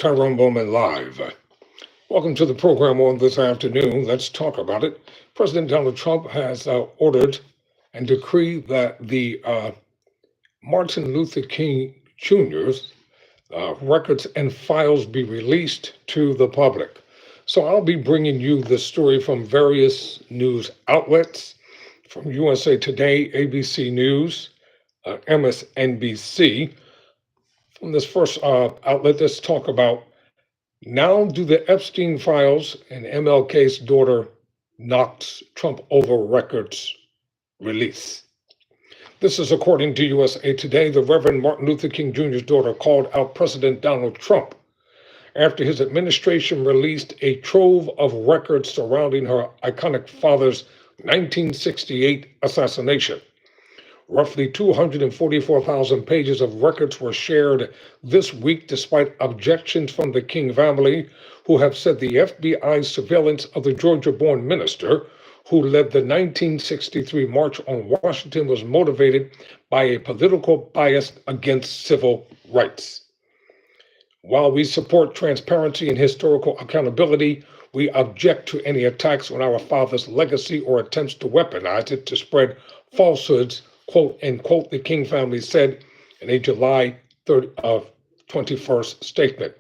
Tyrone Bowman live. Welcome to the program on this afternoon. Let's talk about it. President Donald Trump has ordered and decreed that the Martin Luther King Jr.'s records and files be released to the public. So I'll be bringing you the story from various news outlets, from USA Today, ABC News, MSNBC. From this first outlet, let's talk about now do the Epstein files and MLK's daughter knocks Trump over records release. This is according to USA Today. The Reverend Martin Luther King Jr.'s daughter called out President Donald Trump after his administration released a trove of records surrounding her iconic father's 1968 assassination. Roughly 244,000 pages of records were shared this week despite objections from the King family, who have said the FBI's surveillance of the Georgia-born minister who led the 1963 March on Washington was motivated by a political bias against civil rights. While we support transparency and historical accountability, we object to any attacks on our father's legacy or attempts to weaponize it to spread falsehoods, quote, unquote, the King family said in a July 21st statement.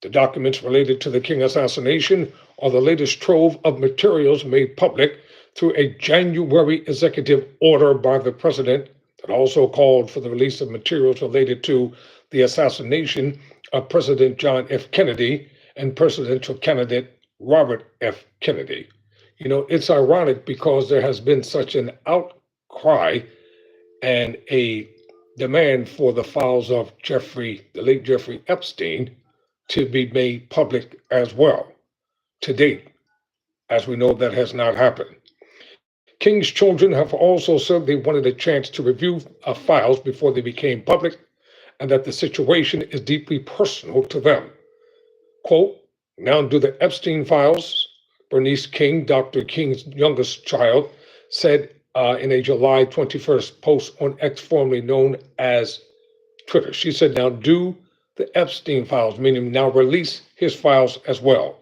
The documents related to the King assassination are the latest trove of materials made public through a January executive order by the president that also called for the release of materials related to the assassination of President John F. Kennedy and presidential candidate Robert F. Kennedy. You know, it's ironic because there has been such an outcry and a demand for the files of the late Jeffrey Epstein, to be made public as well. To date, as we know, that has not happened. King's children have also said they wanted a chance to review files before they became public, and that the situation is deeply personal to them. Quote, now do the Epstein files, Bernice King, Dr. King's youngest child, said in a July 21st post on X, formerly known as Twitter. She said, now do the Epstein files, meaning now release his files as well.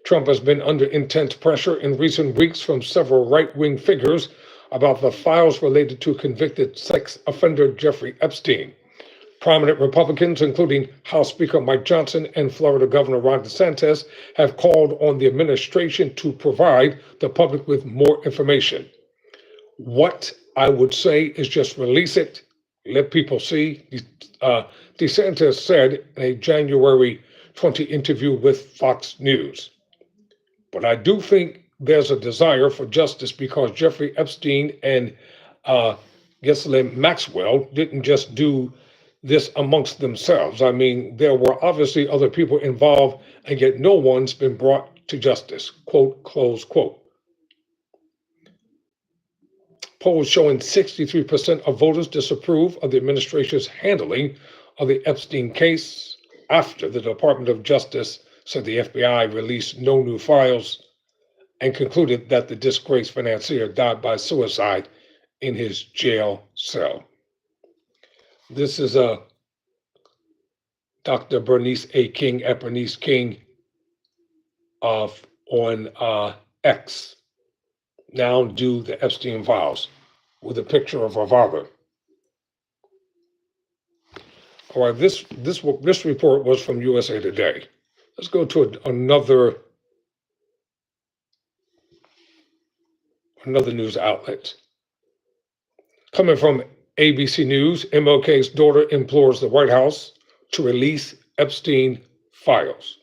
Trump has been under intense pressure in recent weeks from several right-wing figures about the files related to convicted sex offender Jeffrey Epstein. Prominent Republicans, including House Speaker Mike Johnson and Florida Governor Ron DeSantis, have called on the administration to provide the public with more information. What I would say is just release it, let people see. DeSantis said in a January 20 interview with Fox News. But I do think there's a desire for justice because Jeffrey Epstein and Ghislaine Maxwell didn't just do this amongst themselves. I mean, there were obviously other people involved, and yet no one's been brought to justice, quote, close quote. Polls showing 63% of voters disapprove of the administration's handling of the Epstein case after the Department of Justice said the FBI released no new files and concluded that the disgraced financier died by suicide in his jail cell. This is Dr. Bernice A. King at Bernice King on X. Now do the Epstein files with a picture of her father. All right, this report was from USA Today. Let's go to another news outlet. Coming from ABC News, MLK's daughter implores the White House to release Epstein files.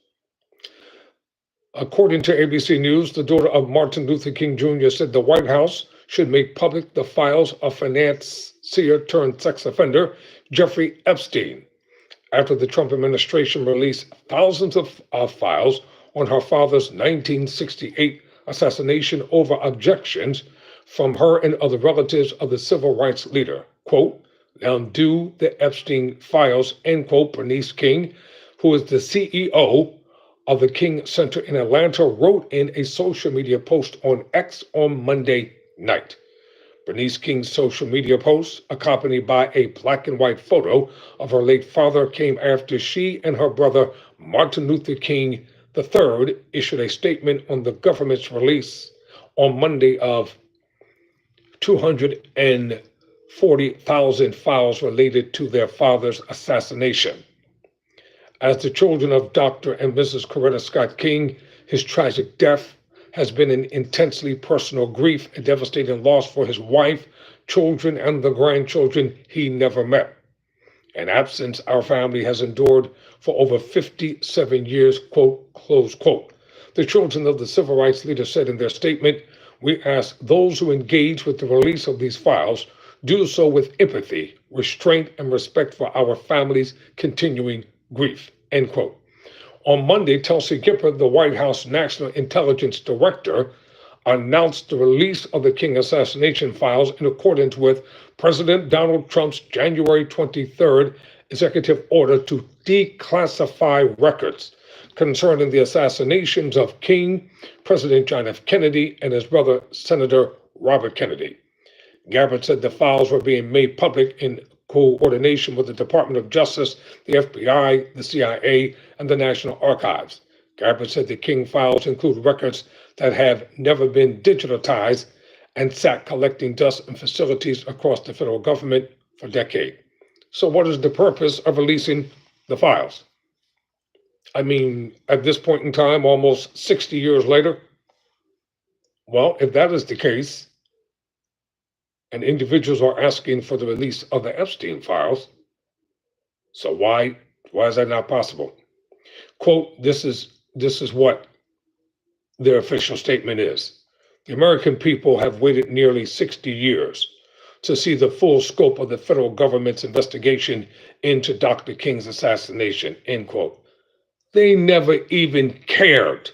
According to ABC News, the daughter of Martin Luther King Jr. said the White House should make public the files of financier turned sex offender Jeffrey Epstein after the Trump administration released thousands of files on her father's 1968 assassination over objections from her and other relatives of the civil rights leader. Quote, now do the Epstein files, end quote. Bernice King, who is the CEO of the King Center in Atlanta, wrote in a social media post on X on Monday night. Bernice King's social media post, accompanied by a black and white photo of her late father, came after she and her brother, Martin Luther King III, issued a statement on the government's release on Monday of 240,000 files related to their father's assassination. As the children of Dr. and Mrs. Coretta Scott King, his tragic death has been an intensely personal grief, a devastating loss for his wife, children, and the grandchildren he never met. An absence our family has endured for over 57 years, quote, close quote. The children of the civil rights leader said in their statement, "We ask those who engage with the release of these files do so with empathy, restraint, and respect for our family's continuing grief," end quote. On Monday, Tulsi Gabbard, the White House National Intelligence Director, announced the release of the King assassination files in accordance with President Donald Trump's January 23rd executive order to declassify records concerning the assassinations of King, President John F. Kennedy, and his brother, Senator Robert Kennedy. Gabbard said the files were being made public in coordination with the Department of Justice, the FBI, the CIA, and the National Archives. Gabbard said the King files include records that have never been digitized and sat collecting dust in facilities across the federal government for decades. So what is the purpose of releasing the files? I mean, at this point in time, almost 60 years later, well, if that is the case, and individuals are asking for the release of the Epstein files, so why is that not possible? Quote, this is what their official statement is. The American people have waited nearly 60 years to see the full scope of the federal government's investigation into Dr. King's assassination, end quote. They never even cared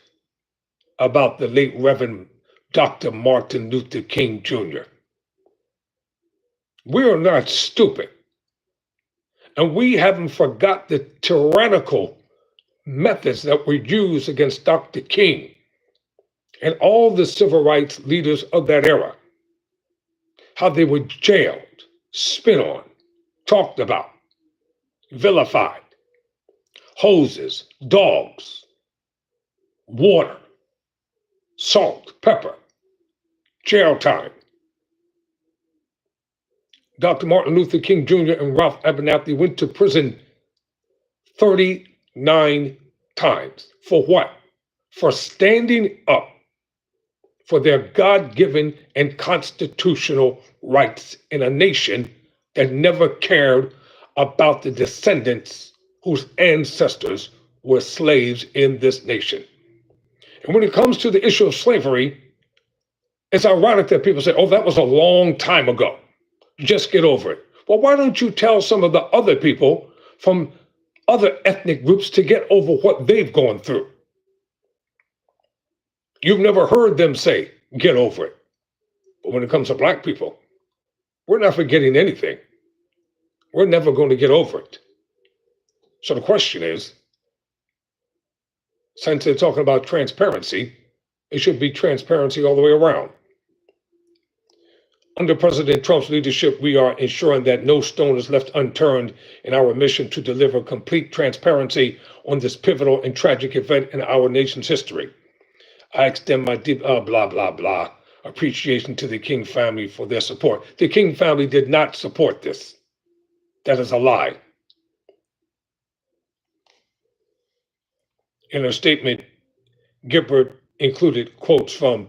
about the late Reverend Dr. Martin Luther King Jr. We are not stupid. And we haven't forgot the tyrannical methods that were used against Dr. King and all the civil rights leaders of that era. How they were jailed, spit on, talked about, vilified, hoses, dogs, water, salt, pepper, jail time. Dr. Martin Luther King Jr. and Ralph Abernathy went to prison 39 times. For what? For standing up for their God-given and constitutional rights in a nation that never cared about the descendants whose ancestors were slaves in this nation. And when it comes to the issue of slavery, it's ironic that people say, oh, that was a long time ago. Just get over it. Well, why don't you tell some of the other people from other ethnic groups to get over what they've gone through? You've never heard them say, get over it. But when it comes to Black people, we're not forgetting anything. We're never going to get over it. So the question is, since they're talking about transparency, it should be transparency all the way around. Under President Trump's leadership, we are ensuring that no stone is left unturned in our mission to deliver complete transparency on this pivotal and tragic event in our nation's history. I extend my deep appreciation to the King family for their support. The King family did not support this. That is a lie. In her statement, Gabbard included quotes from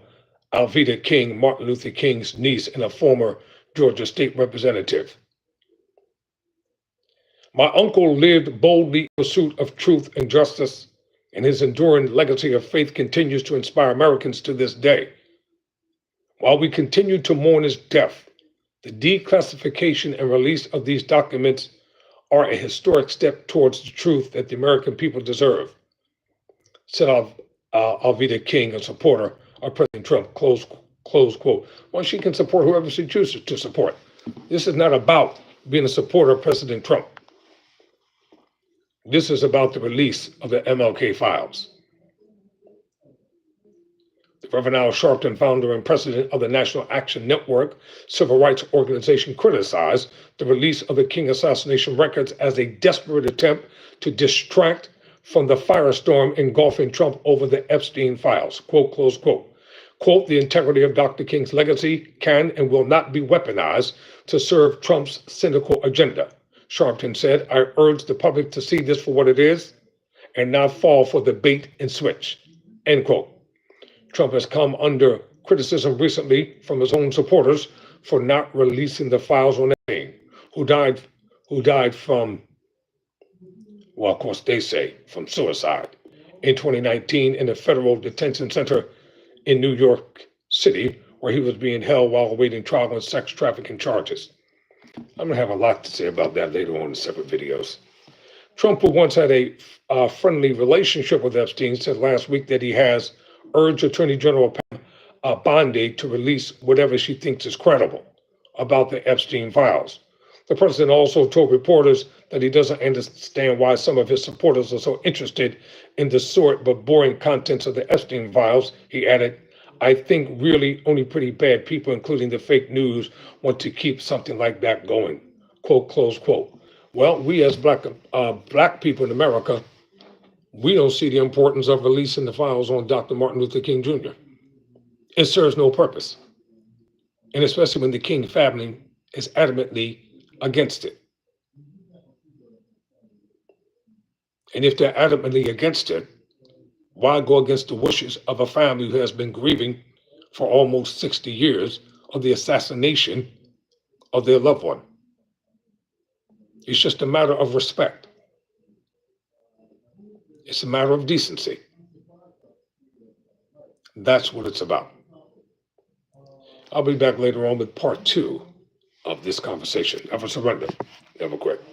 Alveda King, Martin Luther King's niece and a former Georgia state representative. My uncle lived boldly in pursuit of truth and justice, and his enduring legacy of faith continues to inspire Americans to this day. While we continue to mourn his death, the declassification and release of these documents are a historic step towards the truth that the American people deserve, said Alveda King, a supporter of President Trump, close quote. Well, she can support whoever she chooses to support. This is not about being a supporter of President Trump. This is about the release of the MLK files. The Reverend Al Sharpton, founder and president of the National Action Network civil rights organization, criticized the release of the King assassination records as a desperate attempt to distract from the firestorm engulfing Trump over the Epstein files. Quote, close quote. Quote, the integrity of Dr. King's legacy can and will not be weaponized to serve Trump's cynical agenda. Sharpton said, I urge the public to see this for what it is and not fall for the bait and switch. End quote. Trump has come under criticism recently from his own supporters for not releasing the files on Epstein, who died from, well, of course they say, from suicide in 2019 in a federal detention center in New York City, where he was being held while awaiting trial on sex trafficking charges. I'm going to have a lot to say about that later on in separate videos. Trump, who once had a friendly relationship with Epstein, said last week that he has urged Attorney General Bondi to release whatever she thinks is credible about the Epstein files. The president also told reporters that he doesn't understand why some of his supporters are so interested in the short but boring contents of the Epstein files. He added, I think really only pretty bad people, including the fake news, want to keep something like that going. Quote, close quote. Well, we as black people in America, we don't see the importance of releasing the files on Dr. Martin Luther King Jr. It serves no purpose. And especially when the King family is adamantly against it. And if they're adamantly against it, why go against the wishes of a family who has been grieving for almost 60 years of the assassination of their loved one? It's just a matter of respect. It's a matter of decency. That's what it's about. I'll be back later on with part 2 of this conversation. Never surrender, never quit.